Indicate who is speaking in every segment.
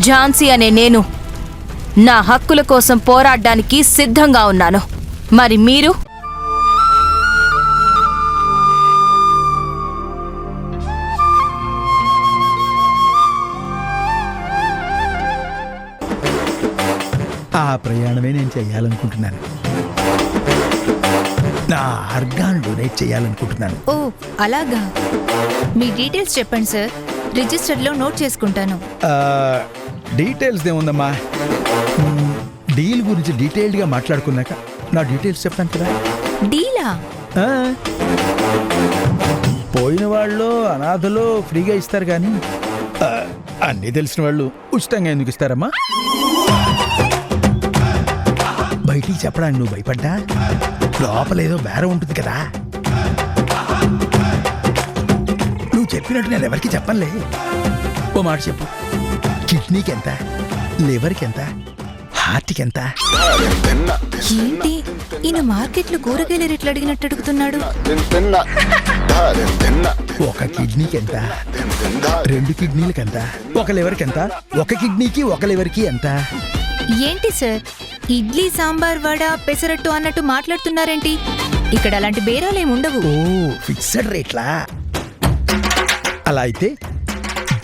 Speaker 1: ఝాన్సీ అనే నేను నా హక్కుల కోసం పోరాడడానికి సిద్ధంగా ఉన్నాను. మరి మీరు?
Speaker 2: ఆ ప్రయాణమే నేను చేయాలనుకుంటున్నాను. నా ఆర్గాన్ డొనేట్ చేయాలనుకుంటున్నాను.
Speaker 3: ఓ అలాగా. మీ డీటెయిల్స్ చెప్పండి సార్, రిజిస్టర్లో నోట్ చేసుకుంటాను.
Speaker 2: డీటెయిల్స్ ఏముందమ్మా, డీల్ గురించి డీటెయిల్డ్గా మాట్లాడుకున్నాక నా డీటెయిల్స్ చెప్తాను కదా.
Speaker 3: డీలా?
Speaker 2: ఆ, పోయిన వాళ్ళు అనాథలు ఫ్రీగా ఇస్తారు కానీ అన్నీ తెలిసిన వాళ్ళు ఉచితంగా ఎందుకు ఇస్తారమ్మా? బయటికి చెప్పడానికి నువ్వు భయపడ్డా లోపలేదో బేరం ఉంటుంది కదా. నువ్వు చెప్పినట్టు నేను ఎవరికి చెప్పనులే. ఓ మాట చెప్పు, కిడ్నీకి ఎంత, లివర్కి ఎంత, హార్ట్కి ఎంత?
Speaker 3: ఏంటి ఈయన మార్కెట్లో కూరగాయల రేట్లు అడిగినట్టు అడుగుతున్నాడు?
Speaker 2: ఒక కిడ్నీకి ఎంత, 2 కిడ్నీలకి ఎంత, ఒక లివర్కి ఎంత, ఒక కిడ్నీకి ఒక లివర్కి ఎంత?
Speaker 3: ఏంటి సార్ ఇడ్లీ సాంబార్ వడ పెసరట్టు అన్నట్టు మాట్లాడుతున్నారేంటి? ఇక్కడ అలాంటి బేరాలేం ఉండవు.
Speaker 2: ఓ ఫిక్స్డ్ రేట్లా? అలా అయితే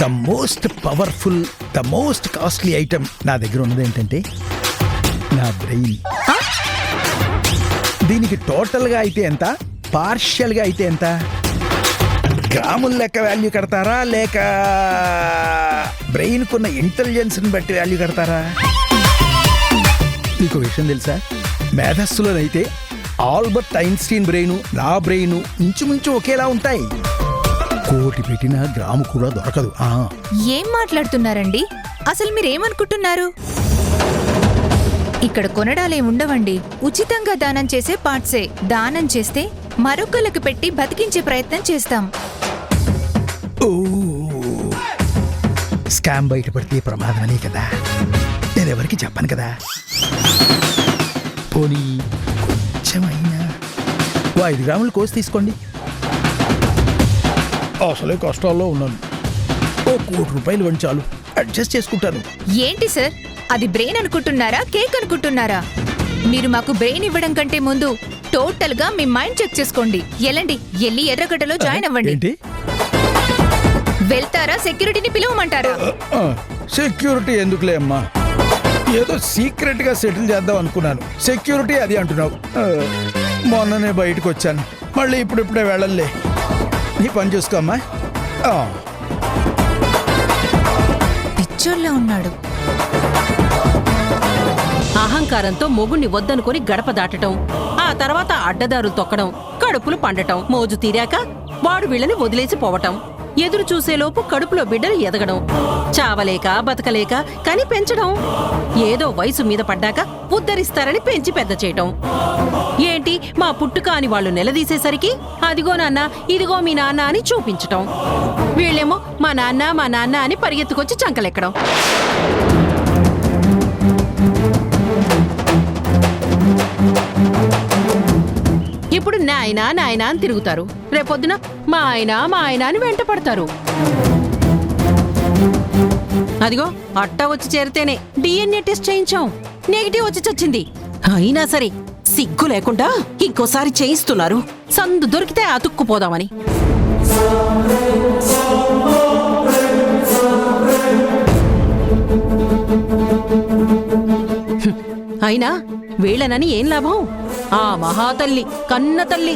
Speaker 2: the most powerful, the most costly item నా దగ్గర ఉన్నది ఏంటంటే నా బ్రెయిన్. దీనికి టోటల్గా అయితే ఎంత, పార్షియల్గా అయితే ఎంత? గ్రాముల లెక్క వాల్యూ కడతారా లేక బ్రెయిన్కున్న ఇంటెలిజెన్స్ని బట్టి వాల్యూ కడతారా? నీకు విషయం తెలుసా, మేధస్సులోనైతే ఆల్బర్ట్ ఐన్స్టీన్ బ్రెయిన్, నా బ్రెయిన్ ఇంచుమించు ఒకేలా ఉంటాయి. కోటి పెట్టిన గ్రాము కూడా దొరకదు.
Speaker 3: ఏం మాట్లాడుతున్నారండి? అసలు మీరేమనుకుంటున్నారు? ఇక్కడ కొనడాలేం ఉండవండి. ఉచితంగా దానం చేసే పార్ట్సే. దానం చేస్తే మరొకళ్ళకి పెట్టి బతికించే ప్రయత్నం చేస్తాం.
Speaker 2: ఓ స్కామ్ బయటపడితే ప్రమాదమనే కదా, నేనెవరికి చెప్పను కదా. పోనీ కొంచెమైనా 5 గ్రాములు కోసి తీసుకోండి. అసలే కష్టాల్లో ఉన్నాను. ఓ ₹1,00,00,000 ఇవ్వండి చాలు, అడ్జస్ట్ చేసుకుంటాను.
Speaker 3: ఏంటి సార్, అది బ్రెయిన్ అనుకుంటున్నారా, కేక్ అనుకుంటున్నారా? మీరు మాకు బ్రెయిన్ ఇవ్వడం కంటే ముందు టోటల్ గా మీ మైండ్ చెక్ చేసుకోండి. ఎల్లి ఎర్రగడ్డలో జాయిన్ అవ్వండి.
Speaker 2: ఏంటి?
Speaker 3: వెళ్తారా, సెక్యూరిటీని పిలవమంటారా?
Speaker 2: సెక్యూరిటీ ఎందుకులే అమ్మా, ఏదో సీక్రెట్ గా సెటిల్ చేద్దాం అనుకున్నాను. సెక్యూరిటీ అది అంటున్నావు. మొన్ననే బయటకు వచ్చాను, మళ్ళీ ఇప్పుడిప్పుడే వెళ్ళలే. నీ పని చూసుకో అమ్మా.
Speaker 3: పిచ్చోళ్ళ ఉన్నాడు.
Speaker 4: అహంకారంతో మొగుణ్ణి వద్దనుకొని గడప దాటటం, ఆ తర్వాత అడ్డదారులు తొక్కడం, కడుపులు పండటం, మోజు తీరాక వాడు వీళ్ళని వదిలేసి పోవటం, ఎదురు చూసేలోపు కడుపులో బిడ్డలు ఎదగడం, చావలేక బతకలేక కని పెంచడం, ఏదో వయసు మీద పడ్డాక ఉద్ధరిస్తారని పెంచి పెద్ద చేయటం. ఏంటి మా పుట్టుక అని వాళ్ళు నిలదీసేసరికి అదిగో నాన్న, ఇదిగో మీ నాన్న అని చూపించటం. వీళ్ళేమో మా నాన్న అని పరిగెత్తుకొచ్చి చంకలెక్కడం. ఇప్పుడు నాయనా అని తిరుగుతారు. రేపొద్దున మా ఆయన అని వెంట పడతారు. అదిగో అట్టా వచ్చి చేరితేనే DNA టెస్ట్ చేయించాం, నెగిటివ్ వచ్చి చచ్చింది. అయినా సరే సిగ్గు లేకుండా ఇంకోసారి చేయిస్తున్నారు, సందు దొరికితే అతుక్కుపోదామని. అయినా వీళ్ళనని ఏం లాభం? ఆ మహాతల్లి, కన్న తల్లి,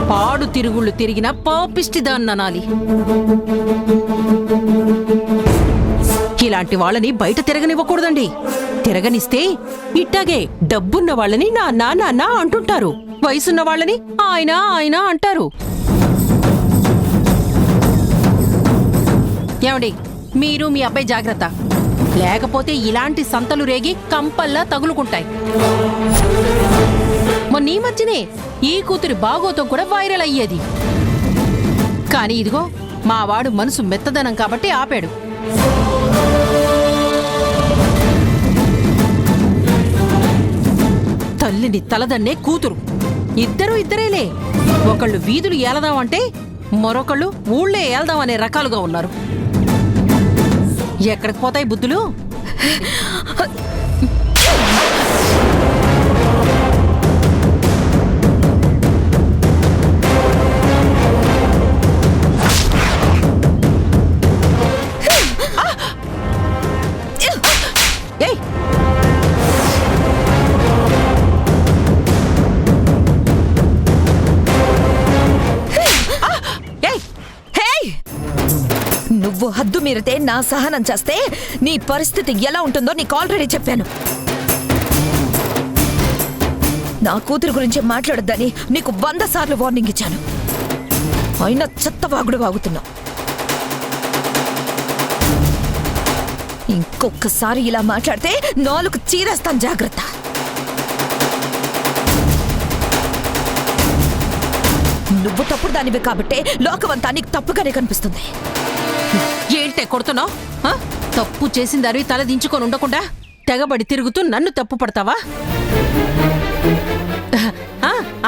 Speaker 4: పాడు తిరుగుళ్ళు తిరిగిన పాపిష్టిదాన్ననాలి. ఇలాంటి వాళ్ళని బయట తిరగనివ్వకూడదండి. తిరగనిస్తే ఇట్టాగే డబ్బున్న వాళ్ళని నాన్న అంటుంటారు, వయసున్న వాళ్ళని ఆయన అంటారు. ఏమండి, మీరు మీ అబ్బాయి జాగ్రత్త, లేకపోతే ఇలాంటి సంతలు రేగి కంపల్లా తగులుకుంటాయి. మొన్న ఈ మధ్యనే ఈ కూతురి బాగోతం కూడా వైరల్ అయ్యేది. కానీ ఇదిగో మావాడు మనసు మెత్తదనం కాబట్టి ఆపాడు. తల్లిని తలదన్నే కూతురు, ఇద్దరేలే. ఒకళ్ళు వీధులు ఏలదామంటే మరొకళ్ళు ఊళ్ళే ఏల్దామనే రకాలుగా ఉన్నారు. ఎక్కడికి పోతాయి బుద్ధులు? ఏయ్! ఏయ్!
Speaker 1: హేయ్! నువ్వు హద్దు మీరితే నా సహనం చేస్తే నీ పరిస్థితి ఎలా ఉంటుందో నీకు ఆల్రెడీ చెప్పాను. నా కూతురు గురించి మాట్లాడొద్దని నీకు 100 సార్లు వార్నింగ్ ఇచ్చాను. అయినా చెత్తవాగుడు వాగుతున్నావు. ఇంకొకసారి ఇలా మాట్లాడితే నాలుగు చీరేస్తాను, జాగ్రత్త. నువ్వు తప్పుడు దానివే కాబట్టే లోకమంతా నీకు తప్పుగానే కనిపిస్తుంది.
Speaker 4: ఏంటే కొడుతున్నావు? తప్పు చేసిన దానివి తల దించుకొని ఉండకుండా తెగబడి తిరుగుతూ నన్ను తప్పు పడతావా?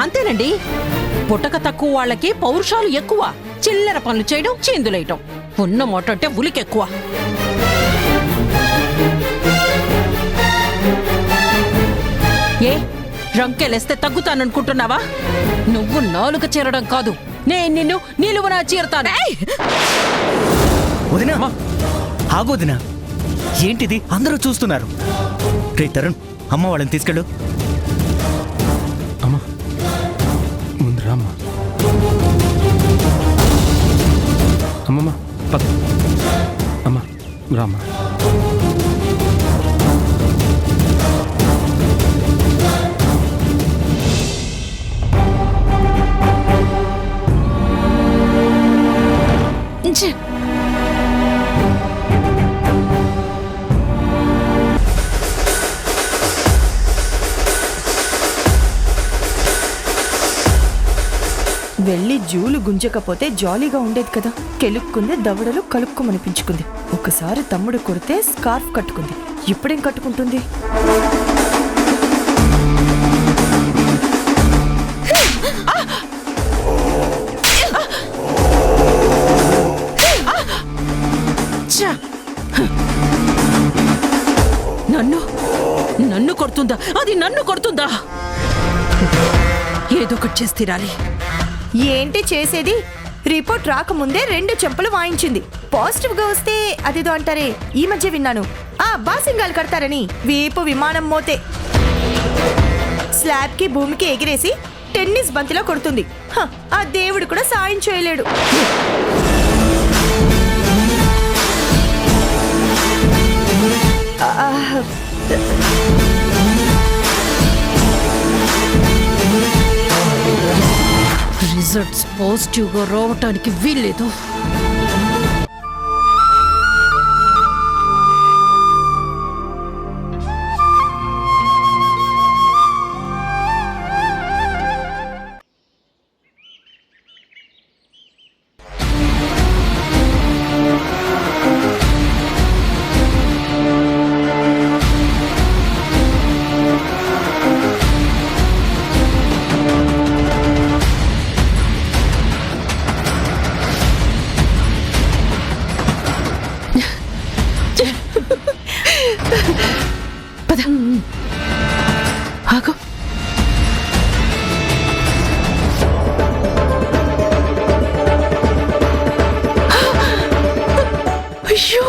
Speaker 4: అంతేనండి. పుట్టక తక్కువ వాళ్ళకి పౌరుషాలు ఎక్కువ. చిల్లర పనులు చేయడం, చిందులేయటం. ఉన్న మోట అంటే ఉలికెక్కువ. ఏ రంకెలేస్తే తగ్గుతాననుకుంటున్నావా? నువ్వు నాలుక చీరడం కాదు, నేను నిన్ను నిలువునా చీరతాను.
Speaker 5: వదినా, ఆగు వదినా. ఏంటిది? అందరూ చూస్తున్నారు. రే తరుణ్, అమ్మ వాళ్ళని తీసుకెళ్ళు.
Speaker 6: అమ్మా ముందు రామ్మా. అమ్మమ్మ పద. అమ్మ రామ్మా.
Speaker 7: వెళ్ళి జూలు గుంజకపోతే జాలీగా ఉండేది కదా. కెలుక్కుంది, దవడలు కలుక్కుమనిపించుకుంది. ఒకసారి తమ్ముడు కొడితే స్కార్ఫ్ కట్టుకుంది. ఇప్పుడేం కట్టుకుంటుంది?
Speaker 4: నన్ను కొడుతుందా? అది నన్ను కొడుతుందా? ఏదో ఒకటి చేసి తీరాలి.
Speaker 7: ఏంటి చేసేది? రిపోర్ట్ రాకముందే 2 చెంపలు వాయించింది. పాజిటివ్ గా వస్తే అదేదో అంటారే, ఈ మధ్య విన్నాను, బాసింగాలు కడతారని. వీపు విమానం మోతే స్లాబ్ కి భూమికి ఎగిరేసి టెన్నిస్ బంతిలో కొడుతుంది. ఆ దేవుడు కూడా సాయం చేయలేడు.
Speaker 4: రిజల్ట్స్ పాజిటివ్ గా రావటానికి వీల్లేదు. ఆగు. అయ్యో,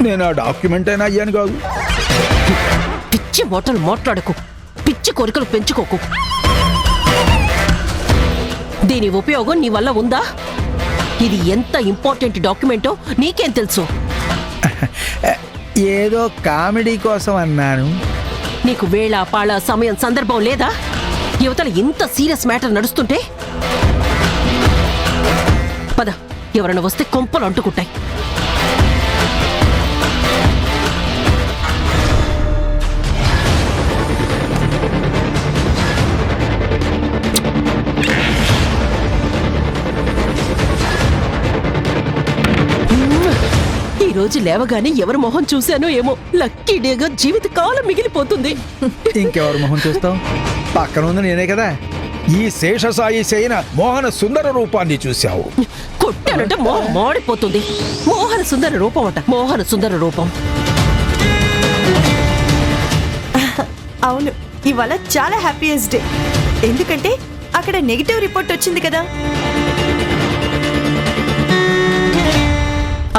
Speaker 2: నేను ఆ డాక్యుమెంట్ అయినా అయ్యాను కాదు.
Speaker 4: పిచ్చి మాటలు మాట్లాడకు, పిచ్చి కోరికలు పెంచుకోకు. దీని ఉపయోగం నీ వల్ల ఉందా? ఇది ఎంత ఇంపార్టెంట్ డాక్యుమెంటో నీకేం తెలుసు?
Speaker 2: ఏదో కామెడీ కోసం అన్నాను.
Speaker 4: నీకు వేళ పాళ సమయం సందర్భం లేదా? యువతల ఇంత సీరియస్ మ్యాటర్ నడుస్తుంటే పద, ఎవరైనా వస్తే కొంపలు అంటుకుంటాయి. ఈ రోజు లేవగానే ఎవరి మొహం చూశానో ఏమో, లక్కీ డేగా జీవితకాలం మిగిలిపోతుంది.
Speaker 2: ఇంకెవరు మొహం చూస్తావు? పక్కన ఉంది నేనే కదా. ఈ శేషసాయి సేన మోహన సుందర రూపాన్ని చూశావు.
Speaker 4: కొట్టానంటే మోహం మాడిపోతుంది. మోహన సుందర రూపం అట, మోహన సుందర రూపం.
Speaker 7: అవును, ఇవాళ చాలా హ్యాపీయెస్ట్ డే. ఎందుకంటే అక్కడ నెగిటివ్ రిపోర్ట్ వచ్చింది కదా.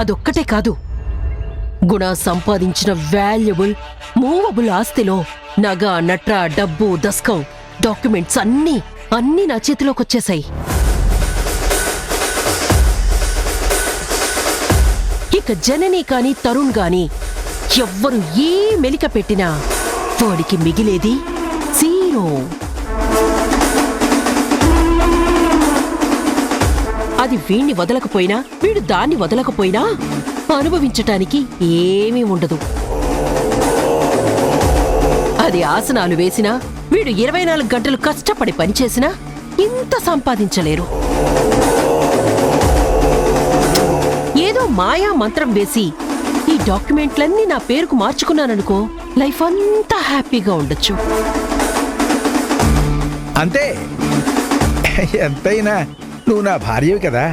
Speaker 4: అదొక్కటే కాదు, గుణ సంపాదించిన వాల్యుబుల్ మూవబుల్ ఆస్తిలో నగ, నట్ర, డబ్బు, దస్కం, డాక్యుమెంట్స్ అన్నీ నా చేతిలోకి వచ్చేసాయి. ఇక జనని కాని తరుణ్ గాని ఎవ్వరు ఏ మెలిక పెట్టినా వాడికి మిగిలేది జీరో. అది వీణ్ణి వదలకపోయినా, వీడు దాన్ని వదలకపోయినా అనుభవించటానికి ఏమీ ఉండదు. అది ఆసనాలు వేసినా, వీడు 24 గంటలు కష్టపడి పనిచేసినా ఇంత సంపాదించలేరు. ఏదో మాయా మంత్రం వేసి ఈ డాక్యుమెంట్లన్నీ నా పేరుకు మార్చుకున్నాననుకో, లైఫ్ అంతా హ్యాపీగా ఉండొచ్చు.
Speaker 2: అంతే, ఎంతైనా నువ్వు నా భార్యవి కదా.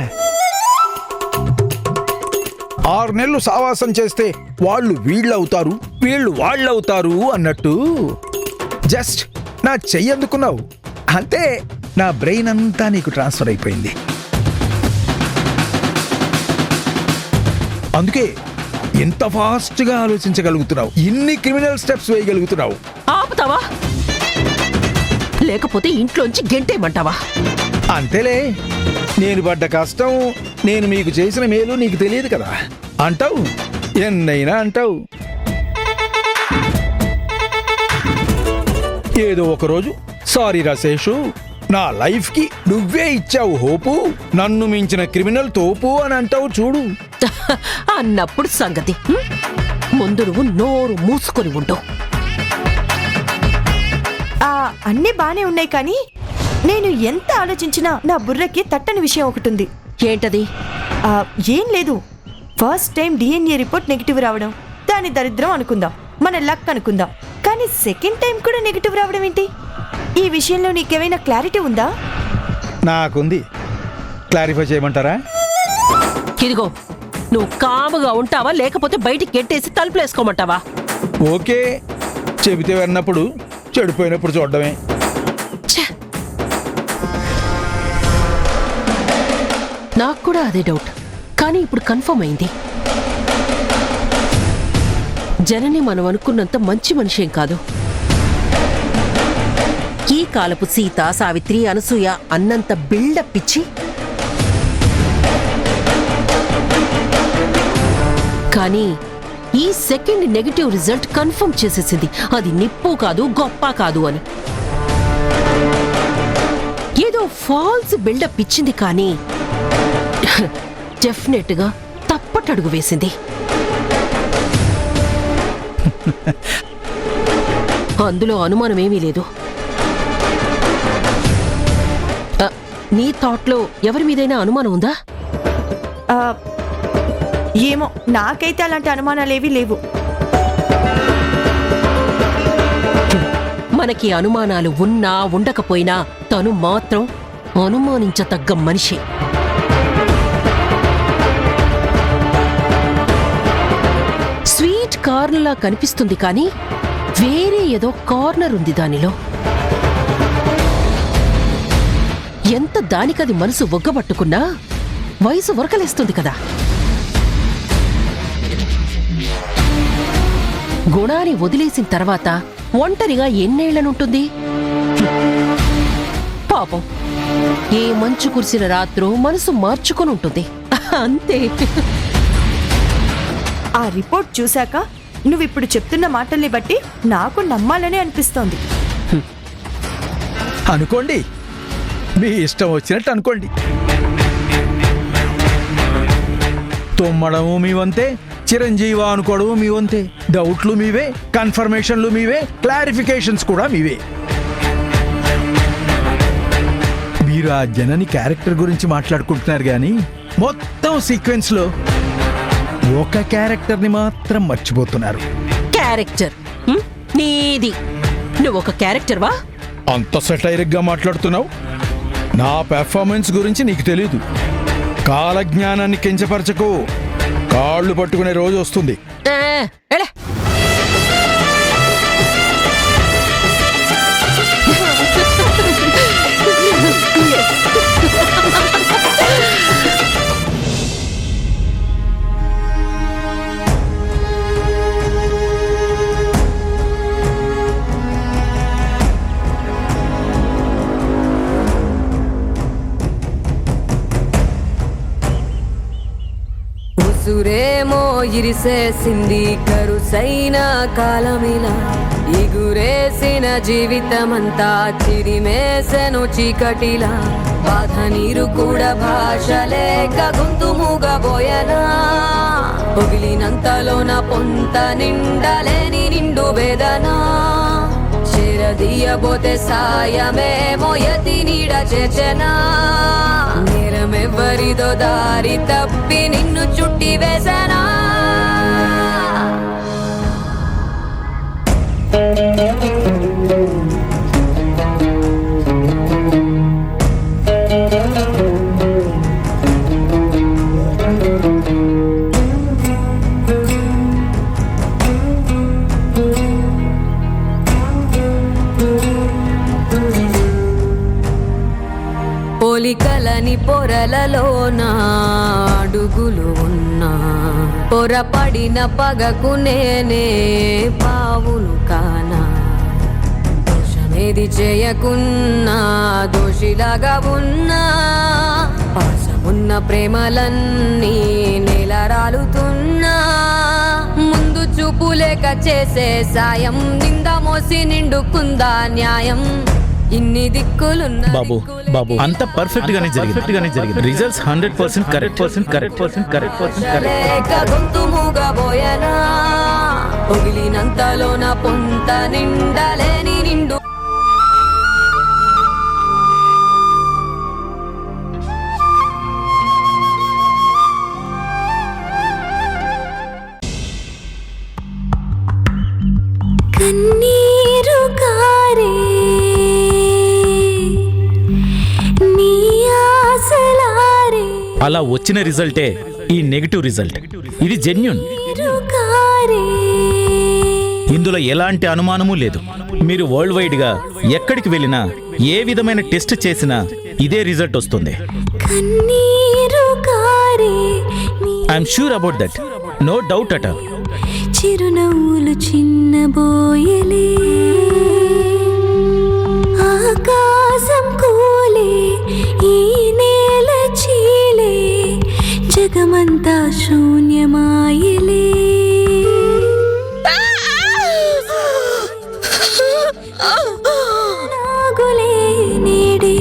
Speaker 2: 6 నెలలు సావాసం చేస్తే వాళ్ళు వీళ్ళవుతారు, వీళ్ళు వాళ్ళవుతారు అన్నట్టు జస్ట్ నా చెయ్యి అందుకున్నావు అంతే. నా బ్రెయిన్ అంతా నీకు ట్రాన్స్ఫర్ అయిపోయింది. అందుకే ఎంత ఫాస్ట్గా ఆలోచించగలుగుతున్నావు, ఇన్ని క్రిమినల్ స్టెప్స్ వేయగలుగుతున్నావు.
Speaker 4: ఆపుతావా లేకపోతే ఇంట్లోంచి గెంటేయమంటావా?
Speaker 2: అంతేలే, నేను పడ్డ కష్టం, నేను మీకు చేసిన మేలు నీకు తెలియదు కదా అంటావు, ఎన్నైనా అంటావు. ఏదో ఒకరోజు సారీ రాశేషు, నా లైఫ్కి నువ్వే ఇచ్చావు హోపు, నన్ను మించిన క్రిమినల్ తోపు అని అంటావు చూడు.
Speaker 4: అన్నప్పుడు సంగతి ముందు నువ్వు నోరు మూసుకొని ఉండవు.
Speaker 7: అన్నీ బానే ఉన్నాయి, కానీ నేను ఎంత ఆలోచించినా నా బుర్రకి తట్టని విషయం ఒకటి ఉంది.
Speaker 4: ఏంటది?
Speaker 7: ఏం లేదు, first time DNA report negative రావడం దాని దరిద్రం అనుకుందాం, మన లక్ అనుకుందాం. కానీ సెకండ్ టైం కూడా నెగిటివ్ రావడం ఏంటి? ఈ విషయంలో నీకేమైనా క్లారిటీ ఉందా?
Speaker 2: నాకుంది, క్లారిఫై చేయమంటారా?
Speaker 4: ఇదిగో, నువ్వు కాముగా ఉంటావా లేకపోతే బయటికి గెట్టేసి తలుపులేసుకోమంటావా?
Speaker 2: ఓకే, చెబితే విన్నప్పుడు చెడిపోయినప్పుడు చూడడమే.
Speaker 4: నాకు కూడా అదే డౌట్, కానీ ఇప్పుడు కన్ఫర్మ్ అయింది. జనని మనం అనుకున్నంత మంచి మనిషేం కాదు. ఈ కాలపు సీత, సావిత్రి, అనసూయ అన్నంత బిల్డప్ ఇచ్చి కానీ ఈ సెకండ్ నెగటివ్ రిజల్ట్ కన్ఫర్మ్ చేసేసింది అది నిప్పు కాదు, గొప్ప కాదు అని. ఏదో ఫాల్స్ బిల్డప్ ఇచ్చింది, కానీ డెఫినెట్ గా తప్పటడుగు వేసింది. అందులో అనుమానమేమీ లేదు. నీ థాట్లో ఎవరి మీదైనా అనుమానం ఉందా?
Speaker 7: ఏమో, నాకైతే అలాంటి అనుమానాలేవీ లేవు.
Speaker 4: మనకి అనుమానాలు ఉన్నా ఉండకపోయినా తను మాత్రం అనుమానించతగ్గ మనిషి. స్వీట్ కార్నర్లా కనిపిస్తుంది, కానీ వేరే ఏదో కార్నర్ ఉంది దానిలో. ఎంత దానికది మనసు ఒగ్గబట్టుకున్నా వయసు ఉరకలేస్తుంది కదా. గుణాన్ని వదిలేసిన తర్వాత ఒంటరిగా ఎన్నేళ్లనుంటుంది? పాపం, ఏ మంచు కురిసిన రాత్రో మనసు మార్చుకొని ఉంటుంది, అంతే.
Speaker 7: ఆ రిపోర్ట్ చూశాక నువ్విప్పుడు చెప్తున్న మాటల్ని బట్టి నాకు నమ్మాలని అనిపిస్తోంది.
Speaker 2: అనుకోండి, మీ ఇష్టం వచ్చినట్టు అనుకోండి. తుమ్మడము మీ వంతే, చిరంజీవ అనుకోవడము మీ వంతే. డౌట్లు మీవే, కన్ఫర్మేషన్లు మీవే, క్లారిఫికేషన్స్ కూడా మీవే. మీరు ఆ జనని క్యారెక్టర్ గురించి మాట్లాడుకుంటున్నారు, కానీ మొత్తం సీక్వెన్స్ లో ఒక క్యారెక్టర్ ని మాత్రం మర్చిపోతున్నారు.
Speaker 4: క్యారెక్టర్ నీది. నువ్వొక క్యారెక్టర్ వా?
Speaker 2: అంత సెటైరిక్గా మాట్లాడుతున్నావు? నా పెర్ఫార్మెన్స్ గురించి నీకు తెలీదు. కాలజ్ఞానాన్ని కించపరచకు. కాళ్ళు పట్టుకునే రోజు వస్తుంది.
Speaker 4: ఎలే.
Speaker 8: ఉసురేమో ఇరిసేసింది కరుసైన కాలమిలా, ఎగురేసిన జీవితమంతా చిరిమేసెను చీకటిలా, బాధ నీరు కూడా భాష లేక గొంతు మూగబోయనా, పొగిలినంతలోన పొంత నిండలేని నిండు వేదనా, చేరదీయబోతే సాయమేమో యతి నీడ చేచెనా, నేరమెవ్వరిదో దారి తప్పి నిన్ను చుట్టి వేసనా. పోలికలని పొరలలోన అడుగులు ఉన్నా, పొరపడిన పగకు నేనే పావును కానా, దోషమేది చేయకున్నా దోషిలాగా ఉన్నా, పాసమున్న ప్రేమలన్నీ నేలరాలుతున్నా, ముందు చూపు లేక చేసే సాయం, నింద మోసి నిండుకుందా న్యాయం, ఇన్ని దిక్కులున్న
Speaker 5: బాబు బాబు అంత పర్ఫెక్ట్ గానే జరిగింది. Results 100% correct.
Speaker 8: గొంతు మూగబోయనా, పొగిలినంతలోన పొంత నిండలేని నిండు.
Speaker 9: కన్నీరు కారే నీ ఆశలారే,
Speaker 5: అలా వచ్చిన రిజల్టే ఈ నెగటివ్ రిజల్ట్. ఇది జెన్యూన్. ఇందులో ఎలాంటి అనుమానమూ లేదు. మీరు వరల్డ్ వైడ్ గా ఎక్కడికి వెళ్ళినా ఏ విధమైన టెస్ట్ చేసినా ఇదే రిజల్ట్ వస్తుంది. I'm sure about that. No doubt అట.
Speaker 9: చిరునవ్వులు చిన్నబోయలే, ఆకాశం కూలే, ఈ నేల చీలే, జగమంతా శూన్యమాయలే. నాగులే నేడే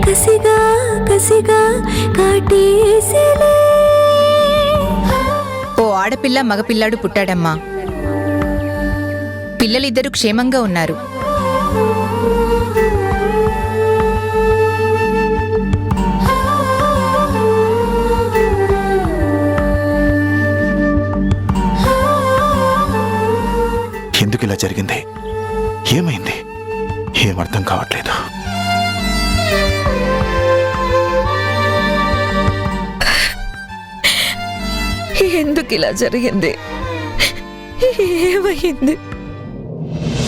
Speaker 9: కసిగా కసిగా కాటేసిలే.
Speaker 3: ఓ ఆడపిల్ల మగపిల్లాడు పుట్టాడమ్మా. పిల్లలిద్దరూ క్షేమంగా ఉన్నారు.
Speaker 10: ఎందుకు ఇలా జరిగింది? ఏమైంది? ఏమర్థం కావట్లేదు.
Speaker 1: ఎందుకు ఇలా జరిగింది? ఏమైంది?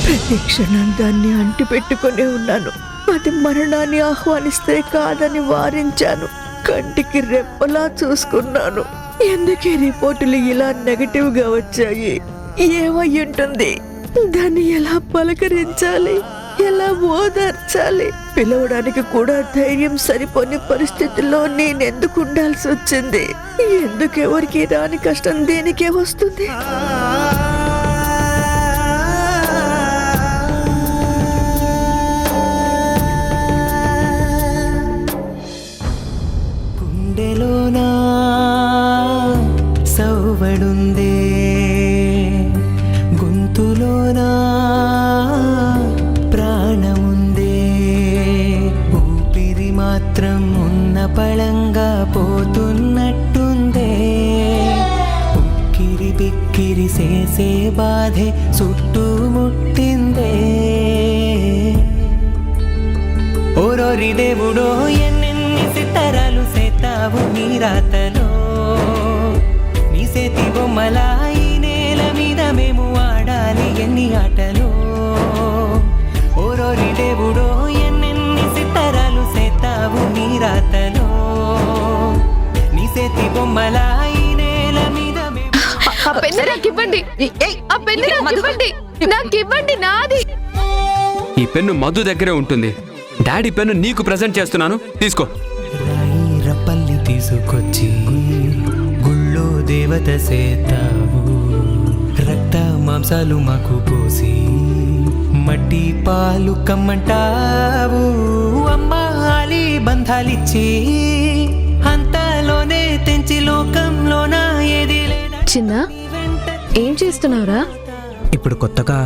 Speaker 1: ప్రతి క్షణం దాన్ని అంటి పెట్టుకునే ఉన్నాను. అది మరణాన్ని ఆహ్వానిస్తే కాదని వారించాను. కంటికి రెప్పలా చూసుకున్నాను. ఎందుకే రిపోర్టులు ఇలా నెగటివ్ గా వచ్చాయి? ఏమై ఉంటుంది? దాన్ని ఎలా పలకరించాలి, ఎలా ఓదార్చాలి? పిలవడానికి కూడా ధైర్యం సరిపోని పరిస్థితుల్లో నేనెందుకు ఉండాల్సి వచ్చింది? ఎందుకెవరికి రాని కష్టం దేనికే వస్తుంది?
Speaker 11: గుండెలోనా సౌవడుందే, గొంతులోనా ప్రాణముందే, ఊపిరి మాత్రం ఉన్న పళంగా పోతున్నట్టుందే, ఉక్కిరి బిక్కిరి చేసే బాధే చుట్టుముట్టిందే. ఓరోరి దేవుడో ఎన్నెన్ని సిత్తరాలు సేతావు నీ రాతలో నీ సేతి బొమ్మలా ఈ నేల మీద మేము ఆడాలి ఎన్ని ఆటలో ఓరోరి దేవుడో ఎన్నెన్ని సిత్తరాలు సేతావు నీ రాతలో నీ సేతి బొమ్మలా ఈ నేల మీద మేము
Speaker 3: ఆ పెన్ను నాకు ఇవ్వండి. ఆ పెన్ను నాకు ఇవ్వండి. నాకు ఇవ్వండి, నాది.
Speaker 6: ఈ పెన్ను మధు దగ్గరే ఉంటుంది. డాడీ పెన్ను నీకు ప్రెజెంట్ చేస్తున్నాను, తీసుకో.
Speaker 11: రాయి రప్పల్లి తీసుకొచ్చి గుళ్ళో దేవత సేతావు రక్త మాంసాలు మాకు పోసి మట్టి పాలు కమ్మంటావు అమ్మాలి బంధాలిచ్చి అంతలోనే తెంచి లోకంలోన ఏది లేదా
Speaker 9: చిన్న ఏం చేస్తున్నావురా?
Speaker 11: ఇప్పుడు కొత్తగా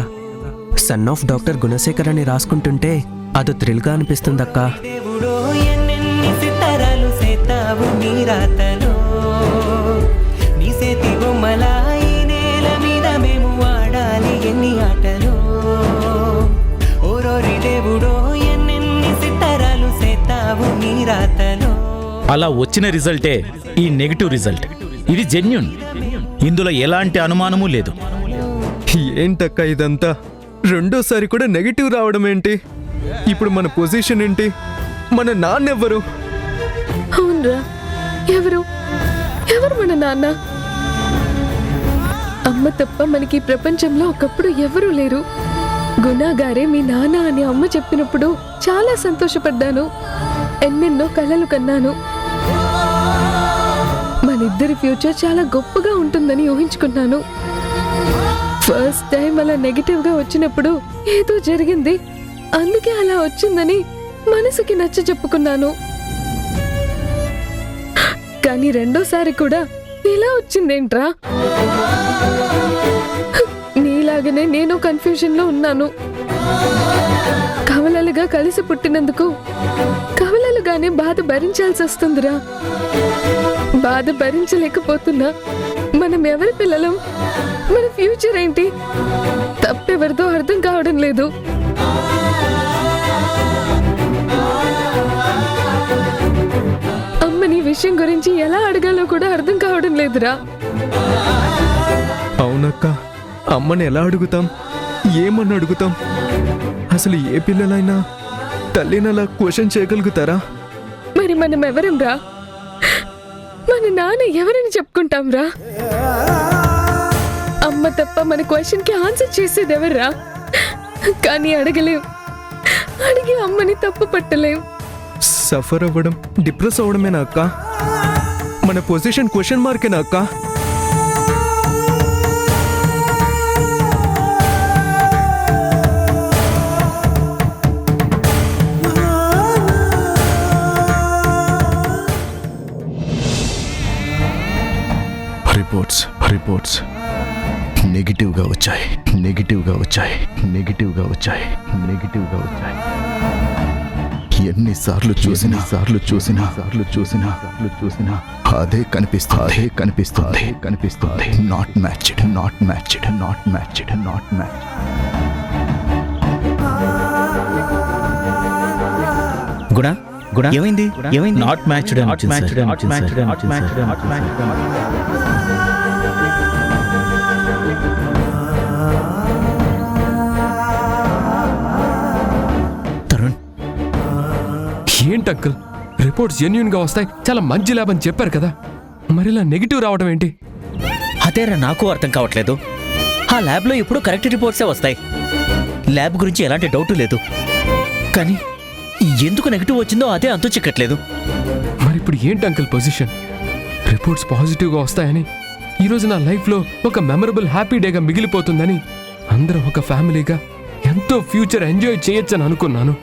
Speaker 11: సన్ ఆఫ్ డాక్టర్ గుణశేఖర్ అని రాసుకుంటుంటే అది థ్రిల్గా అనిపిస్తుందక్క. దేవుడో ఎన్నెన్ని సితారాలు సేతావు నీ రాతలో నీ సేతి బొమ్మలా ఈ నేల మీద మేము ఆడాలి ఎన్ని ఆటలో ఓరోరి దేవుడో ఎన్నెన్ని సితారాలు సేతావు నీ రాతలో.
Speaker 5: అలా వచ్చిన రిజల్టే ఈ నెగిటివ్ రిజల్ట్. ఇది జెన్యూన్, ఇందులో ఎలాంటి అనుమానమూ లేదు.
Speaker 6: ఏంటక్క ఇదంతా? రెండోసారి కూడా నెగిటివ్ రావడం ఏంటి? ఇప్పుడు మన పొజిషన్ ఏంటి? మన నాన్నెవ్వరు?
Speaker 9: అవునరా, ఎవరు ఎవరు మన నాన్న? అమ్మ తప్ప మనకి ఈ ప్రపంచంలో ఒకప్పుడు ఎవరూ లేరు. గుణాగారే మీ నాన్న అని అమ్మ చెప్పినప్పుడు చాలా సంతోషపడ్డాను. ఎన్నెన్నో కలలు కన్నాను. మనిద్దరి ఫ్యూచర్ చాలా గొప్పగా ఉంటుందని ఊహించుకున్నాను. ఫస్ట్ టైం అలా నెగిటివ్ గా వచ్చినప్పుడు ఏదో జరిగింది, అందుకే అలా వచ్చిందని మనసుకి నచ్చ చెప్పుకున్నాను. కానీ రెండోసారి కూడా ఇలా వచ్చిందేంట్రా? నీలాగనే నేను కన్ఫ్యూజన్ లో ఉన్నాను. కవలలుగా కలిసి పుట్టినందుకు కవలలుగానే బాధ భరించాల్సి వస్తుందిరా. బాధ భరించలేకపోతున్నా. మనం ఎవరి పిల్లలం? మన ఫ్యూచర్ ఏంటి? తప్పెవరిదో అర్థం కావడం లేదు. అమ్మని విషయం గురించి ఎలా అడగాలో కూడా అర్థం కావడం లేదురా.
Speaker 6: అవునక్క, అమ్మని ఎలా అడుగుతాం? ఏమని అడుగుతాం? అసలు ఏ పిల్లలైనా తల్లిని అలా క్వశ్చన్ చేయగలుగుతారా?
Speaker 9: మరి మనం ఎవరం రా? మన నాన్న ఎవరని చెప్పుకుంటాం రా? అమ్మ తప్ప మన క్వశ్చన్ కి ఆన్సర్ చేసేది ఎవర్రా? కానీ అడగలేం. అడిగి అమ్మని తప్పు పట్టలేం.
Speaker 6: సఫర్ అవ్వడం, డిప్రెస్ అవ్వడమేనా అక్క? మన పొజిషన్ క్వశ్చన్ మార్కేనా అక్క?
Speaker 10: రిపోర్ట్స్ నెగిటివ్గా వచ్చాయి. ఎన్నిసార్లు చూసినా అదే కనిపిస్తుంది. Not matched.
Speaker 5: గుణ ఏమైంది? Not matched.
Speaker 6: ఏంటి అంకుల్, రిపోర్ట్స్ జెన్యూన్ గా వస్తాయి, చాలా మంచి ల్యాబ్ అని చెప్పారు కదా, మరి ఇలా నెగిటివ్ రావడం ఏంటి?
Speaker 12: అదేరా నాకు అర్థం కావట్లేదు. ఆ ల్యాబ్లో ఇప్పుడు కరెక్ట్ రిపోర్ట్సే వస్తాయి. ల్యాబ్ గురించి ఎలాంటి డౌట్ లేదు, కానీ ఎందుకు నెగిటివ్ వచ్చిందో అదే అంతు చిక్కట్లేదు.
Speaker 6: మరి ఇప్పుడు ఏంటి అంకుల్ పొజిషన్? రిపోర్ట్స్ పాజిటివ్గా వస్తాయని, ఈరోజు నా లైఫ్లో ఒక మెమరబుల్ హ్యాపీ డేగా మిగిలిపోతుందని, అందరం ఒక ఫ్యామిలీగా ఎంతో ఫ్యూచర్ ఎంజాయ్ చేయొచ్చని అనుకున్నాను.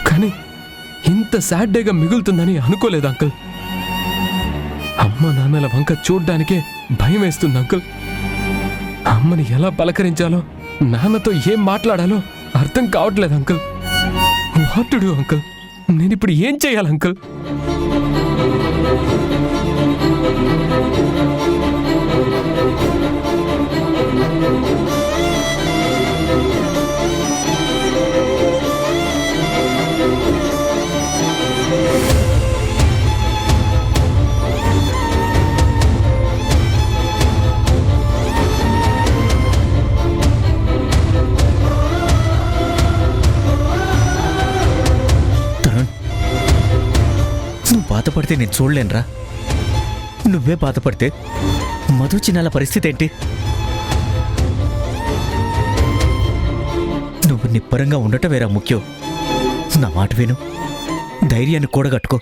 Speaker 6: కానీ ఇంత సాడ్ డేగా మిగులుతుందని అనుకోలేదు అంకుల్. అమ్మ నాన్నల వంక చూడ్డానికే భయం వేస్తుంది అంకుల్. అమ్మని ఎలా పలకరించాలో, నాన్నతో ఏం మాట్లాడాలో అర్థం కావట్లేదు uncle. What to do uncle? నేను ఇప్పుడు ఏం చేయాలి అంకుల్?
Speaker 12: నువ్వు బాధపడితే నేను చూడలేనురా. నువ్వే బాధపడితే మధు చిన్నాల పరిస్థితి ఏంటి? నువ్వు నిబ్బరంగా ఉండటం వేరా ముఖ్యం. నా మాట విను, ధైర్యాన్ని కూడగట్టుకో.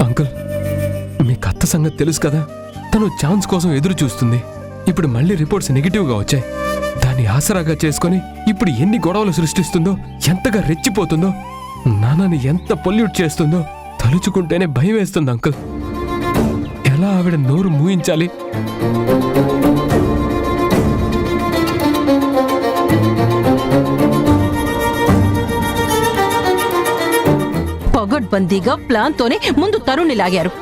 Speaker 6: అంకుల్, మీకు అత్త సంగతి తెలుసు కదా, తను ఛాన్స్ కోసం ఎదురు చూస్తుంది. ఇప్పుడు మళ్ళీ రిపోర్ట్స్ నెగిటివ్గా వచ్చాయి. దాన్ని ఆసరాగా చేసుకొని ఇప్పుడు ఎన్ని గొడవలు సృష్టిస్తుందో, ఎంతగా రెచ్చిపోతుందో, నాన్నని ఎంత పొల్యూట్ చేస్తుందో తలుచుకుంటేనే భయం వేస్తుంది అంకుల్. ఎలా ఆవిడ నోరు మూయించాలి?
Speaker 4: పగడ్బందీగా ప్లాన్ తోనే ముందు తరుణ్ణి లాగారు,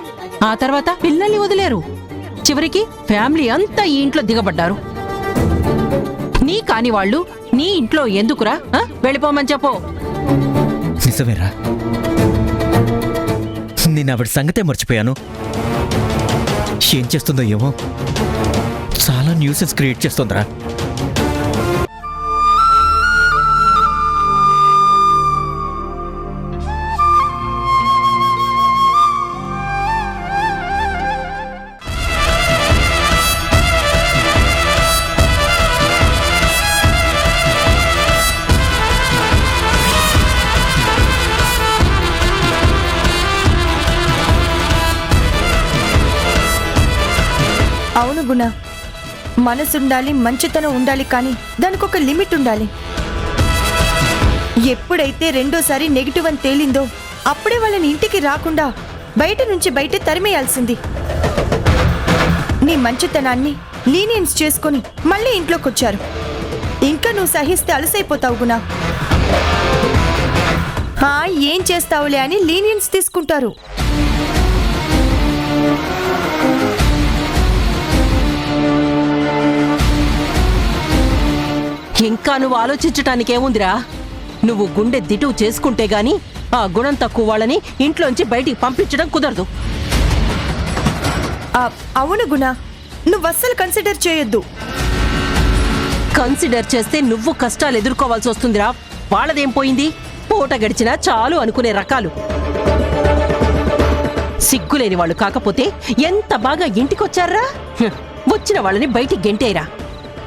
Speaker 4: ఆ తర్వాత పిల్లల్ని వదిలేరు. చివరికి ఫ్యామిలీ అంతా ఈ ఇంట్లో దిగబడ్డారు. నీ కాని వాళ్ళు నీ ఇంట్లో ఎందుకురా? వెళ్ళిపోమని చెప్పు.
Speaker 12: నిజమేరా, నేను ఆవిడ సంగతే మర్చిపోయాను. ఏం చేస్తుందో ఏమో, చాలా న్యూసెన్స్ క్రియేట్ చేస్తుందిరా.
Speaker 7: అవును గుణ, మనసుండాలి, మంచితనం ఉండాలి, కానీ దానికి ఒక లిమిట్ ఉండాలి. ఎప్పుడైతే రెండోసారి నెగిటివ్ అని తేలిందో అప్పుడే వాళ్ళని ఇంటికి రాకుండా బయట నుంచి బయటే తరిమేయాల్సింది. నీ మంచితనాన్ని లీనియన్స్ చేసుకొని మళ్ళీ ఇంట్లోకి వచ్చారు. ఇంకా నువ్వు సహిస్తే అలసైపోతావు గుణ. ఏం చేస్తావులే అని లీనియన్స్ తీసుకుంటారు.
Speaker 4: ఇంకా నువ్వు ఆలోచించటానికేముందిరా? నువ్వు గుండె దిటువు చేసుకుంటే గాని ఆ గుణం తక్కువ వాళ్ళని ఇంట్లోంచి బయటికి పంపించడం కుదరదు.
Speaker 7: అవును గుణ, నువ్వు అస్సలు కన్సిడర్ చేయొద్దు.
Speaker 4: కన్సిడర్ చేస్తే నువ్వు కష్టాలు ఎదుర్కోవాల్సి వస్తుందిరా. వాళ్ళదేం పోయింది? పూట గడిచినా చాలు అనుకునే రకాలు. సిగ్గులేని వాళ్ళు కాకపోతే ఎంత బాగా ఇంటికొచ్చారా? వచ్చిన వాళ్ళని బయటికి గెంటేరా.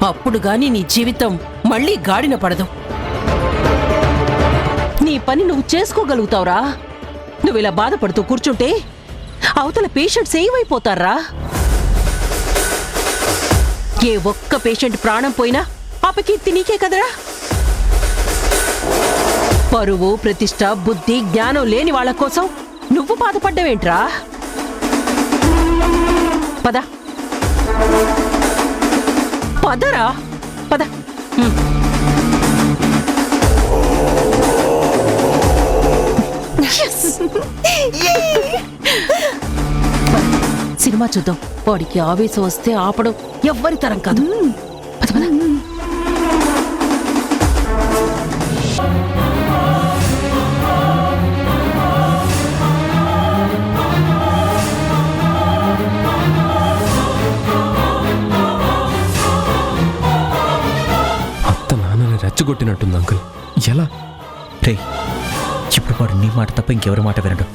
Speaker 4: అప్పుడు గాని నీ జీవితం మళ్ళీ గాడిన పడదు. నీ పని నువ్వు చేసుకోగలుగుతావురా. నువ్వు ఇలా బాధపడుతూ కూర్చుంటే అవతల పేషెంట్స్ ఏమైపోతారా? ఏ ఒక్క పేషెంట్ ప్రాణం పోయినా అపకీర్తి నీకే కదరా. పరువు, ప్రతిష్ట, బుద్ధి, జ్ఞానం లేని వాళ్ళ కోసం నువ్వు బాధపడ్డవేంట్రా? పద పదరా, పద. సినిమా చూద్దాం. వాడికి ఆవేశం వస్తే ఆపడం ఎవ్వరి తరం కాదు. పద పద.
Speaker 6: రెచ్చగొట్టినట్టుంది అంకుల్. ఎలా?
Speaker 12: రే, ఇప్పుడు వాడు నీ మాట తప్ప ఇంకెవరి మాట వినడు.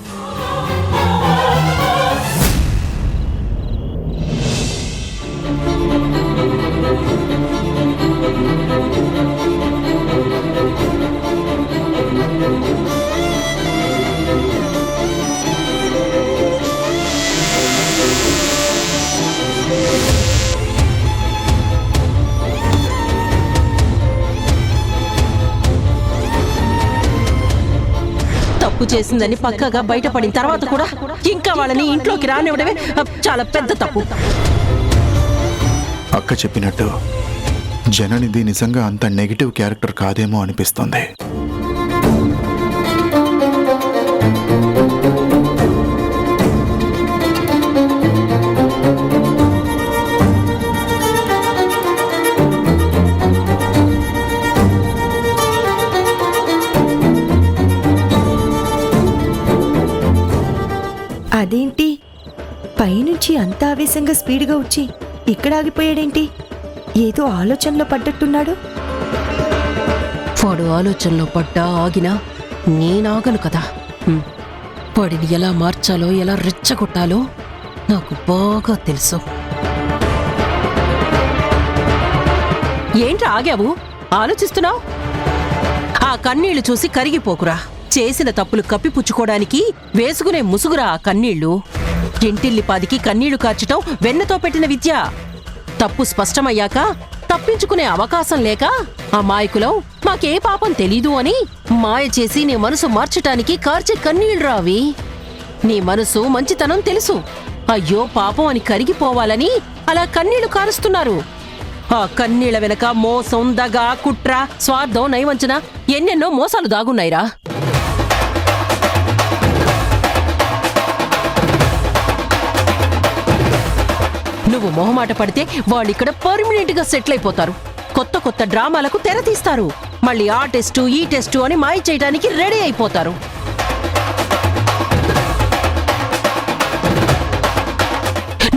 Speaker 4: తప్పు చేసిందని పక్కగా బయటపడిన తర్వాత కూడా ఇంకా వాళ్ళని ఇంట్లోకి రానివ్వడమే చాలా పెద్ద తప్పు.
Speaker 10: అక్క చెప్పినట్టు జననిది నిజంగా అంత నెగిటివ్ క్యారెక్టర్ కాదేమో అనిపిస్తుంది.
Speaker 7: అదేంటి, పైనుంచి అంత ఆవేశంగా స్పీడ్గా వచ్చి ఇక్కడ ఆగిపోయాడేంటి? ఏదో ఆలోచనలో పడ్డట్టున్నాడు.
Speaker 4: వాడు ఆలోచనలో పడ్డా ఆగినా నేనాగను కదా. వాడిని ఎలా మార్చాలో ఎలా రెచ్చగొట్టాలో నాకు బాగా తెలుసు. ఏంట్రా ఆగావు? ఆలోచిస్తున్నావు? ఆ కన్నీళ్లు చూసి కరిగిపోకురా. చేసిన తప్పులు కప్పిపుచ్చుకోవడానికి వేసుకునే ముసుగురా ఆ కన్నీళ్లు. ఇంటిల్లిపాదికి కన్నీళ్లు కార్చటం వెన్నతో పెట్టిన విద్య. తప్పు స్పష్టమయ్యాక తప్పించుకునే అవకాశం లేక అమాయకులం మాకే పాపం తెలీదు అని మాయ చేసి నీ మనసు మార్చటానికి కార్చే కన్నీళ్లు రావి. నీ మనసు మంచితనం తెలుసు. అయ్యో పాపం అని కరిగిపోవాలని అలా కన్నీళ్లు కారుస్తున్నారు. ఆ కన్నీళ్ల వెనక మోసం, దగ, కుట్ర, స్వార్థం, నైవంచన ఎన్నెన్నో మోసాలు దాగున్నాయిరా. నువ్వు మొహమాట పడితే వాళ్ళిక్కడ పర్మనెంట్ గా సెటిల్ అయిపోతారు. కొత్త కొత్త డ్రామాలకు తెర తీస్తారు. మళ్ళీ ఆ టెస్టు ఈ టెస్టు అని మాయ చేయడానికి రెడీ అయిపోతారు.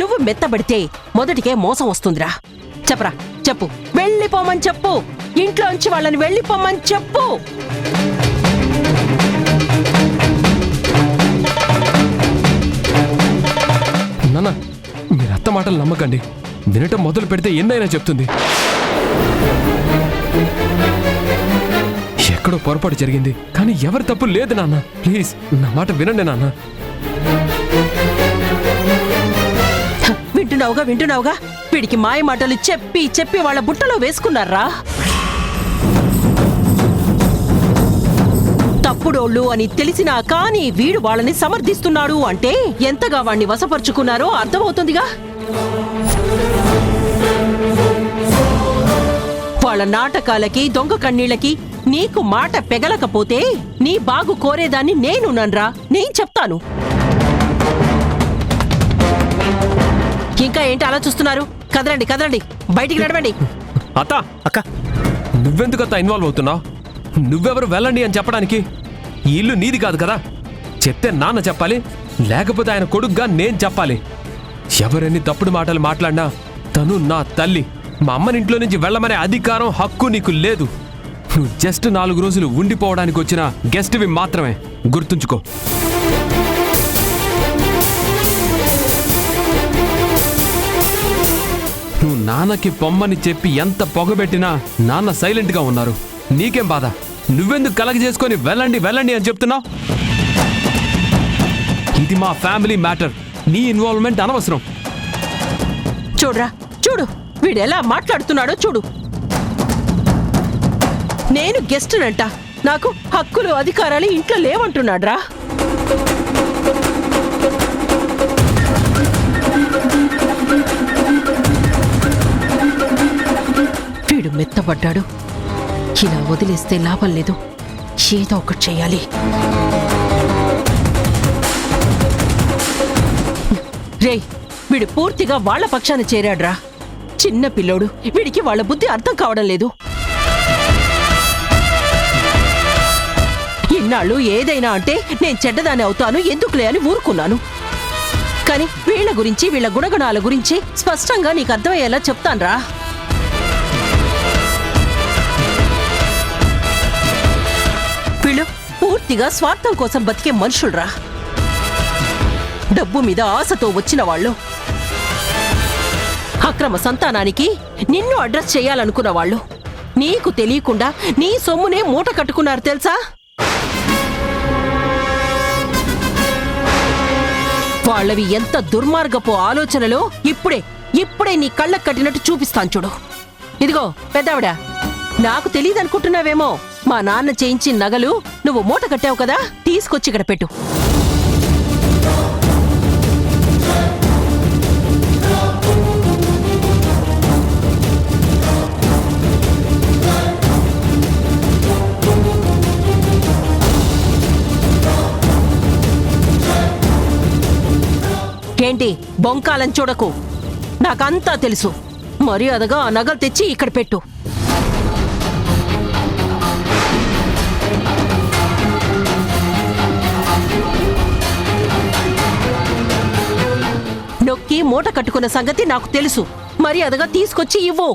Speaker 4: నువ్వు మెత్తబడితే మొదటికే మోసం వస్తుందిరా. చెప్పరా, చెప్పు. వెళ్ళిపోమని చెప్పు. ఇంట్లోంచి వాళ్ళని వెళ్ళిపోమని చెప్పు.
Speaker 6: నాన్న, మీరు అత్త మాటలు నమ్మకండి. వినటం మొదలు పెడితే ఎన్నైనా చెప్తుంది. ఎక్కడో పొరపాటు జరిగింది, కానీ ఎవరి తప్పు లేదు నాన్న. ప్లీజ్ నా మాట వినండి నాన్న.
Speaker 4: వింటున్నావుగా వీడికి మాయ మాటలు చెప్పి చెప్పి వాళ్ళ బుట్టలో వేసుకున్నారా. తప్పుడోళ్ళు అని తెలిసినా కానీ వీడు వాళ్ళని సమర్థిస్తున్నాడు అంటే ఎంతగా వాణ్ణి వశపరుచుకున్నారో అర్థమవుతుందిగా. వాళ్ళ నాటకాలకి, దొంగ కన్నీళ్లకి నీకు మాట పెగలకపోతే నీ బాగు కోరేదాన్ని నేనున్నాన్రా. నేను చెప్తాను. ఇంకా ఏంటి అలా చూస్తున్నారు? కదలండి కదలండి, బయటికి నడవండి.
Speaker 6: అత్త, అక్క, నువ్వెందుకు అత్త ఇన్వాల్వ్ అవుతున్నావు? నువ్వెవరు వెళ్ళండి అని చెప్పడానికి? ఈ ఇల్లు నీది కాదు కదా. చెప్తే నాన్న చెప్పాలి, లేకపోతే ఆయన కొడుగ్గా నేను చెప్పాలి. ఎవరెన్ని తప్పుడు మాటలు మాట్లాడినా తను నా తల్లి. మా అమ్మని ఇంట్లో నుంచి వెళ్ళమనే అధికారం, హక్కు నీకు లేదు. నువ్వు జస్ట్ 4 రోజులు ఉండిపోవడానికి వచ్చిన గెస్ట్వి మాత్రమే, గుర్తుంచుకో. నువ్వు నాన్నకి పొమ్మని చెప్పి ఎంత పొగబెట్టినా నాన్న సైలెంట్గా ఉన్నారు. నీకేం బాధ? నువ్వెందుకు కలగ చేసుకొని వెళ్ళండి వెళ్ళండి అని చెప్తున్నావు? ఇది మా ఫ్యామిలీ మ్యాటర్. నీ ఇన్వాల్వ్మెంట్ అనవసరం.
Speaker 4: చూడరా, చూడు వీడెలా మాట్లాడుతున్నాడో చూడు. నేను గెస్ట్నంట, నాకు హక్కులు అధికారాలు ఇంట్లో లేవంటున్నాడ్రా. వీడు మెత్తబడ్డాడు. ఇలా వదిలేస్తే లాభం లేదు. ఏదో ఒకటి చెయ్యాలి. రేయ్, వీడు పూర్తిగా వాళ్ల పక్షాన చేరాడ్రా. చిన్న పిల్లోడు, వీడికి వాళ్ళ బుద్ధి అర్థం కావడం లేదు. ఇన్నాళ్ళు ఏదైనా అంటే నేను చెడ్డదాన్ని అవుతాను, ఎందుకులే అని ఊరుకున్నాను. కానీ వీళ్ల గురించి, వీళ్ల గుణగణాల గురించి స్పష్టంగా నీకు అర్థమయ్యేలా చెప్తాన్రా. వీళ్ళు పూర్తిగా స్వార్థం కోసం బతికే మనుషుల్రా. డబ్బు మీద ఆశతో వచ్చిన వాళ్ళు. అక్రమ సంతానానికి నిన్ను అడ్రస్ చేయాలనుకున్న వాళ్ళు. నీకు తెలియకుండా నీ సొమ్మునే మూట కట్టుకున్నారు తెలుసా? వాళ్ళవి ఎంత దుర్మార్గపు ఆలోచనలో ఇప్పుడే నీ కళ్ళకు కట్టినట్టు చూపిస్తాను చూడు. ఇదిగో పెద్దవిడ, నాకు తెలియదనుకుంటున్నావేమో. మా నాన్న చేయించిన నగలు నువ్వు మూట కట్టావు కదా, తీసుకొచ్చి ఇక్కడ పెట్టు. ఏంటి బొంకాలని చూడకు, నాకంతా తెలుసు. మర్యాదగా ఆ నగలు తెచ్చి ఇక్కడ పెట్టు. నొక్కి మూట కట్టుకున్న సంగతి నాకు తెలుసు. మర్యాదగా తీసుకొచ్చి ఇవ్వు.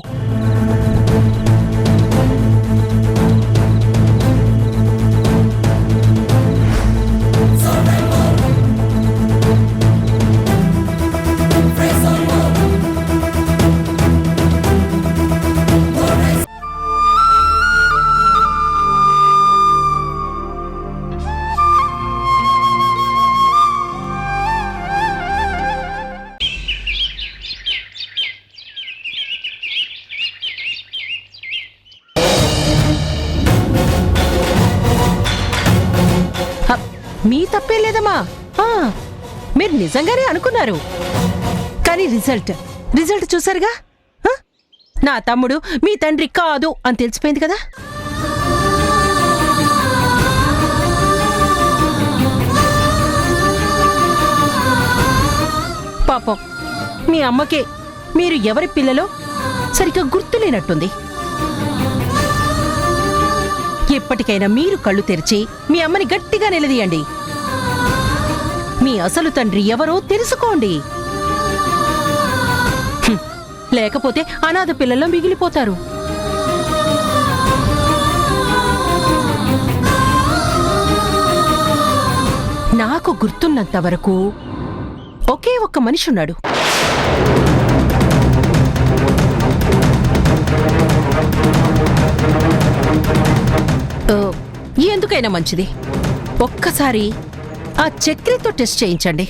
Speaker 4: మీ తప్పే లేదమ్మా. మీరు నిజంగానే అనుకున్నారు. కానీ రిజల్ట్ చూసారుగా. నా తమ్ముడు మీ తండ్రి కాదు అని తెలిసిపోయింది కదా. పాపం మీ అమ్మకే మీరు ఎవరి పిల్లలో సరిగ్గా గుర్తులేనట్టుంది. ఎప్పటికైనా మీరు కళ్ళు తెరిచి మీ అమ్మని గట్టిగా నిలదీయండి. మీ అసలు తండ్రి ఎవరో తెలుసుకోండి. లేకపోతే అనాథ పిల్లల్లో మిగిలిపోతారు. నాకు గుర్తున్నంత వరకు ఒకే ఒక్క మనిషి ఉన్నాడు. ఎందుకైనా మంచిది, ఒక్కసారి ఆ చక్రితో టెస్ట్ చేయించండి.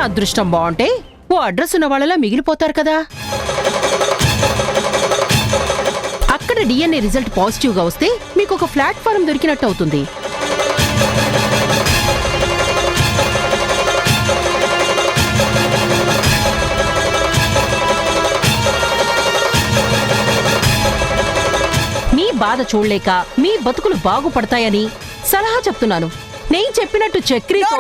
Speaker 4: అదృష్టం బాగుంటే ఓ అడ్రస్ ఉన్న వాళ్ళలా మిగిలిపోతారు కదా. అక్కడ డిఎన్ఏ రిజల్ట్ పాజిటివ్గా వస్తే మీకు ఒక ప్లాట్ఫారం దొరికినట్టు అవుతుంది. మీ బాధ చూడలేక మీ బతుకులు బాగుపడతాయని సలహా చెప్తున్నాను. నేను చెప్పినట్టు చక్రితో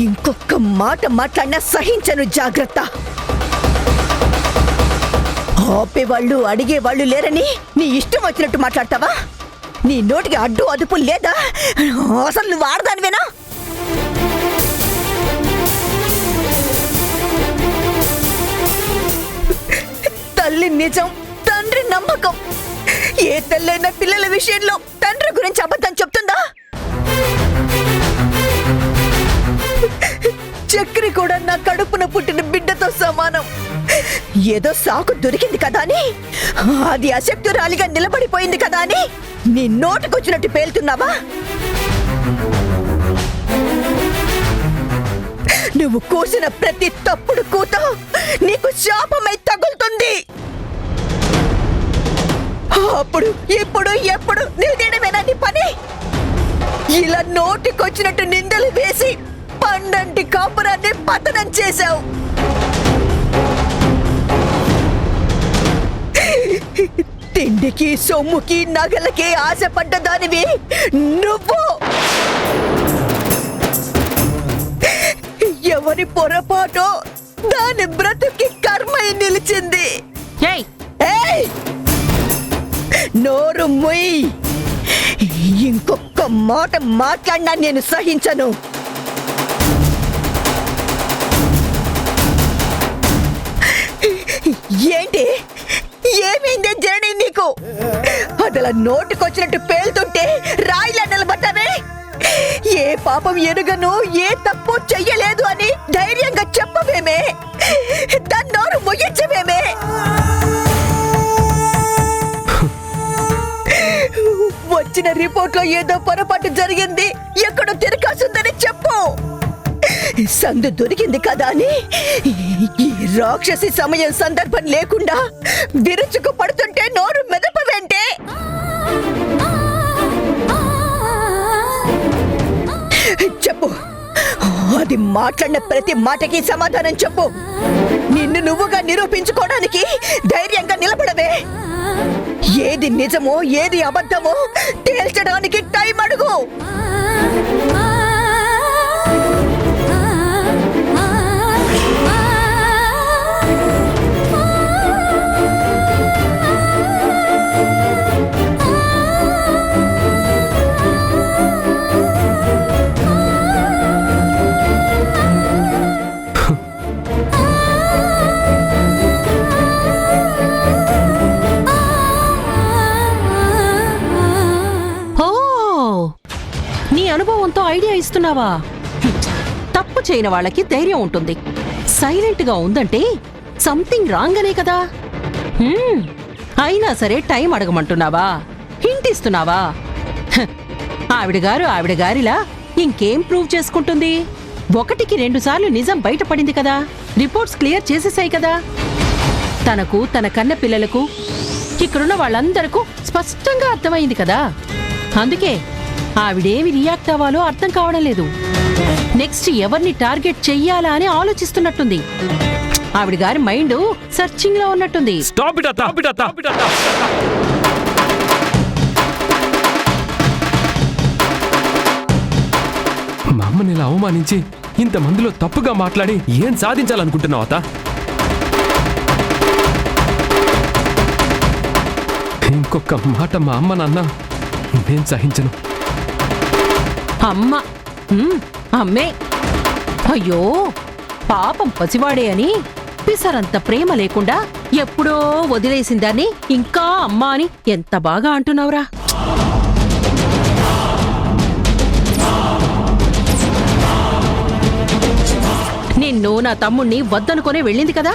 Speaker 1: ఇంకొక మాట మాట్లాడినా సహించను. జాగ్రత్త. ఆపేవాళ్ళు అడిగేవాళ్ళు లేరని నీ ఇష్టం వచ్చినట్టు మాట్లాడతావా? నీ నోటికి అడ్డు అదుపు లేదా? అసలు నువ్వు ఆడదానివేనా? తల్లి నిజం, తండ్రి నమ్మకం. ఏ తల్లైన పిల్లల విషయంలో తండ్రి గురించి అబద్ధం చెప్తుందా? చక్రి కూడా నా కడుపున పుట్టిన బిడ్డతో సమానం. ఏదో సాకు దొరికింది కదా అని, అది అశక్తురాలిగా నిలబడిపోయింది కదా అని నీ నోటికొచ్చినట్టు పేలుతున్నావా? నువ్వు కోసిన ప్రతి తప్పుడు కూత నీకు శాపమై తగులుతుంది. అప్పుడు ఇప్పుడు ఎప్పుడు నిలదీయడమేనా నీ పని? ఇలా నోటికొచ్చినట్టు నిందలు వేసి పండంటి కాపురాన్ని పతనం చేశావు. తిండికి సొమ్ముకి నగలకి ఆశపడ్డ దానివి నువ్వు. ఎవరి పొరపాటో దాని బ్రతుకి కర్మై నిలిచింది. నోరు మొయ్. ఇంకొక మాట మాట్లాడినా నేను సహించను. ఏంటి ఏమైందే జర్నీ నీకు? అదలా నోటికొచ్చినట్టు పేలుతుంటే రాయిలా నిలబడ్డావే. ఏ పాపం ఎరుగను, ఏ తప్పు చెయ్యలేదు అని ధైర్యంగా చెప్పవేమే? దాని నోరు మొయ్యచ్చవేమే? వచ్చిన రిపోర్ట్ లో ఏదో పొరపాటు జరిగింది, ఎక్కడో తిరగాల్సిందని చెప్పు. సందు దొరికింది కదా అని ఈ రాక్షసి సమయం సందర్భం లేకుండా విరుచుకు పడుతుంటే నోరు మెదపవేంటే? చెప్పు. అది మాట్లాడిన ప్రతి మాటకి సమాధానం చెప్పు. నిన్ను నువ్వుగా నిరూపించుకోవడానికి ధైర్యంగా నిలబడవే. ఏది నిజమో ఏది అబద్ధమో తేల్చడానికి టైం అడుగు.
Speaker 4: అంటావా? తప్పు చేయని వాళ్ళకి ధైర్యం ఉంటుంది. సైలెంట్ గా ఉందంటే సంథింగ్ రాంగ్ అనే కదా. అయినా సరే టైం అడగమంటున్నావా? హింట్ ఇస్తున్నావా? ఆవిడ గారిలా ఇంకేం ప్రూవ్ చేసుకుంటుంది? 1కి 2 సార్లు నిజం బయటపడింది కదా. రిపోర్ట్స్ క్లియర్ చేసేసాయి కదా. తనకు, తన కన్న పిల్లలకు, ఇక్కడున్న వాళ్ళందరకు స్పష్టంగా అర్థమైంది కదా. అందుకే ఆవిడేమి రియాక్ట్ అవ్వాలో అర్థం కావడం లేదు. నెక్స్ట్ ఎవరిని టార్గెట్ చెయ్యాలా అని ఆలోచిస్తున్నట్టుంది. ఆవిడ గారి మైండ్ సర్చింగ్ లో ఉన్నట్టుంది.
Speaker 6: మా అమ్మని ఇలా అవమానించి ఇంతమందిలో తప్పుగా మాట్లాడి ఏం సాధించాలనుకుంటున్నావు అత్త? ఇంకొక మాట మా అమ్మ నాన్న నేను సహించను.
Speaker 4: అమ్మ అమ్మే. అయ్యో పాపం పసివాడే అని పిసరంత ప్రేమ లేకుండా ఎప్పుడో వదిలేసిందాన్ని ఇంకా అమ్మ అని ఎంత బాగా అంటున్నావురా. నిన్ను నా తమ్ముణ్ణి వద్దనుకునే వెళ్ళింది కదా.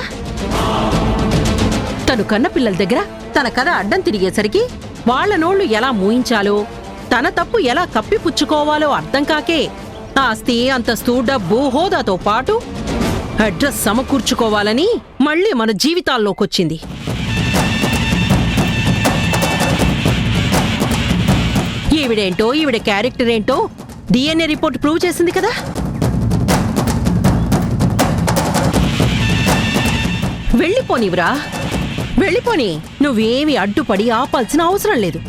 Speaker 4: తను కన్న పిల్లల దగ్గర తన కథ అడ్డం తిరిగేసరికి వాళ్ల నోళ్లు ఎలా మూయించాలో, తన తప్పు ఎలా కప్పిపుచ్చుకోవాలో అర్థం కాకే ఆస్తి, అంతస్తు, డబ్బు, హోదాతో పాటు అడ్రస్ సమకూర్చుకోవాలని మళ్ళీ మన జీవితాల్లోకొచ్చింది. ఈవిడేంటో, ఈవిడ క్యారెక్టర్ ఏంటో డిఎన్ఏ రిపోర్ట్ ప్రూవ్ చేసింది కదా. వెళ్ళిపోనివ్రా, వెళ్ళిపోని. నువ్వేమి అడ్డుపడి ఆపాల్సిన అవసరం లేదు.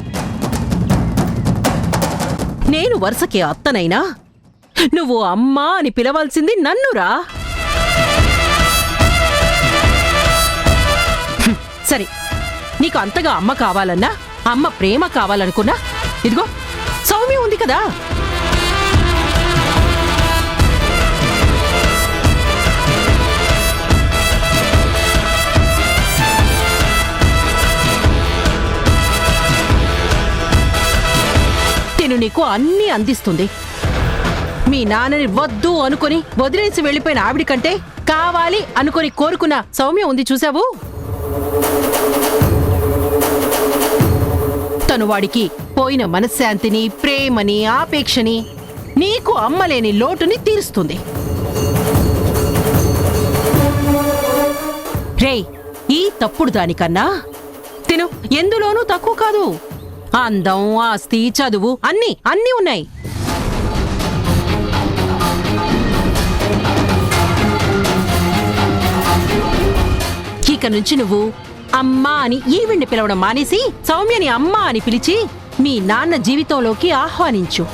Speaker 4: నేను వరుసకి అత్తనైనా నువ్వు అమ్మా అని పిలవాల్సింది నన్నురా. సరే, నీకు అంతగా అమ్మ కావాలన్నా, అమ్మ ప్రేమ కావాలనుకున్నా, ఇదిగో సౌమ్య ఉంది కదా. నేను నీకు అన్నీ అందిస్తుంది. మీ నాన్నని వద్దు అనుకుని వదిలేసి వెళ్ళిపోయిన ఆవిడ కంటే కావాలి అనుకుని కోరుకున్న సౌమ్య ఉంది చూసావు. తను వాడికి పోయిన మనశ్శాంతిని, ప్రేమని, ఆపేక్షని, నీకు అమ్మలేని లోటుని తీరుస్తుంది. రేయ్, ఈ తప్పుడు దానికన్నా తిను ఎందులోనూ తక్కువ కాదు. అందం, ఆస్తి, చదువు అన్నీ ఉన్నాయి. ఇక నుంచి నువ్వు అమ్మా అని ఈవిడ్ని పిలవడం మానేసి సౌమ్యని అమ్మా అని పిలిచి మీ నాన్న జీవితంలోకి ఆహ్వానించు.